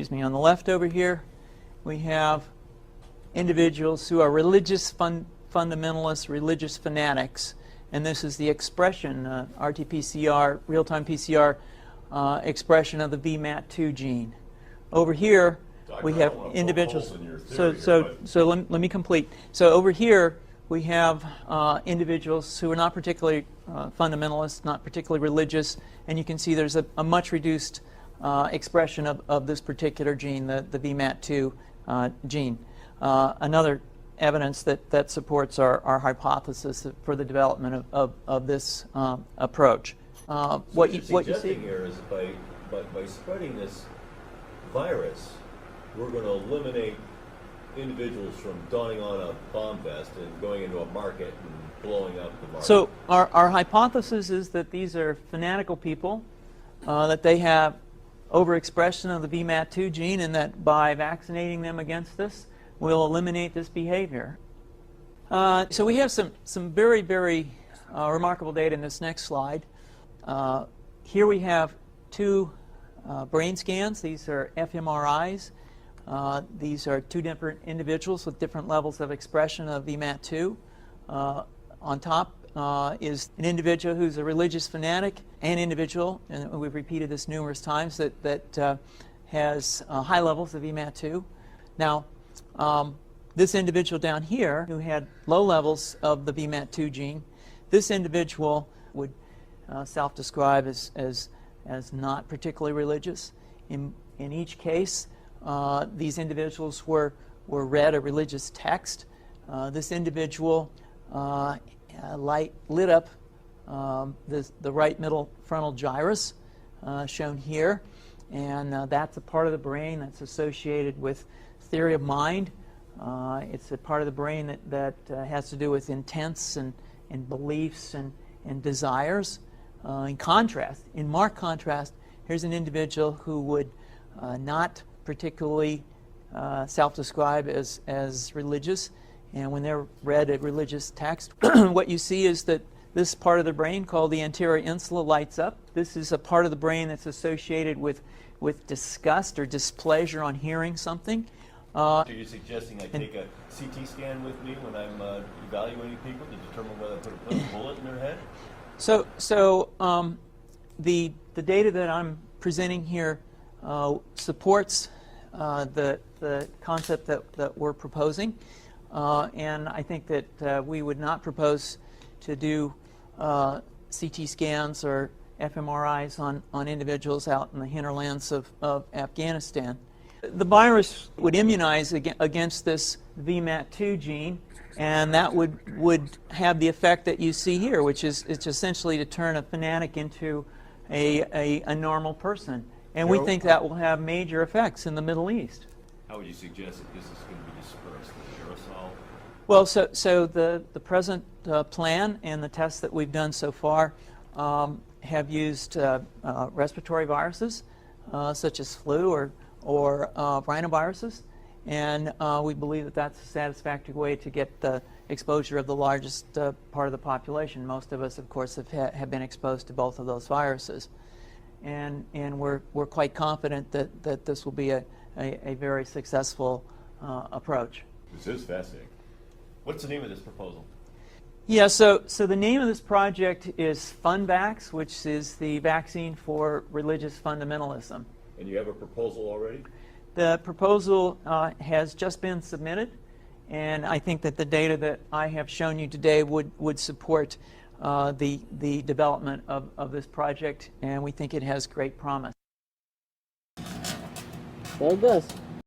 excuse me, on the left over here, we have individuals who are religious fundamentalists, religious fanatics, and this is the expression, RT-PCR, real-time PCR expression of the VMAT2 gene. Over here, we have individuals. So let me complete. So over here, we have individuals who are not particularly fundamentalist, not particularly religious, and you can see there's a much reduced expression of this particular gene, the VMAT2 gene. Another evidence that supports our hypothesis for the development of this approach. What you see here is by spreading this virus, we're going to eliminate individuals from donning on a bomb vest and going into a market and blowing up the market. So our hypothesis is that these are fanatical people, that they have overexpression of the VMAT2 gene, and that by vaccinating them against this, we'll eliminate this behavior. So we have some very, very remarkable data in this next slide. Here we have two brain scans. These are fMRIs. These are two different individuals with different levels of expression of VMAT2. On top is an individual who's a religious fanatic, an individual, and we've repeated this numerous times, that has high levels of VMAT2. Now, this individual down here who had low levels of the VMAT2 gene, this individual would self-describe as not particularly religious. In each case, these individuals were read a religious text. This individual lit up the right middle frontal gyrus, shown here, and that's a part of the brain that's associated with theory of mind. It's a part of the brain that has to do with intents and beliefs and desires. In marked contrast, here's an individual who would not particularly self-describe as religious, and when they're read a religious text, what you see is that this part of the brain called the anterior insula lights up. This is a part of the brain that's associated with disgust or displeasure on hearing something. So you're suggesting I take a CT scan with me when I'm evaluating people to determine whether I put a bullet in their head? So the data that I'm presenting here supports the concept that we're proposing, and I think that we would not propose to do CT scans or fMRIs on individuals out in the hinterlands of Afghanistan. The virus would immunize against this VMAT2 gene, and that would have the effect that you see here, which is it's essentially to turn a fanatic into a normal person. And we think that will have major effects in the Middle East. How would you suggest that this is going to be dispersed? The aerosol? Well, so the present plan and the tests that we've done so far have used respiratory viruses, such as flu or rhinoviruses, and we believe that that's a satisfactory way to get the exposure of the largest part of the population. Most of us, of course, have been exposed to both of those viruses, and we're quite confident that this will be a very successful approach. This is fascinating. What's the name of this proposal? Yeah, so the name of this project is FunVax, which is the vaccine for religious fundamentalism. And you have a proposal already? The proposal has just been submitted, and I think that the data that I have shown you today would support the development of this project, and we think it has great promise. There it goes.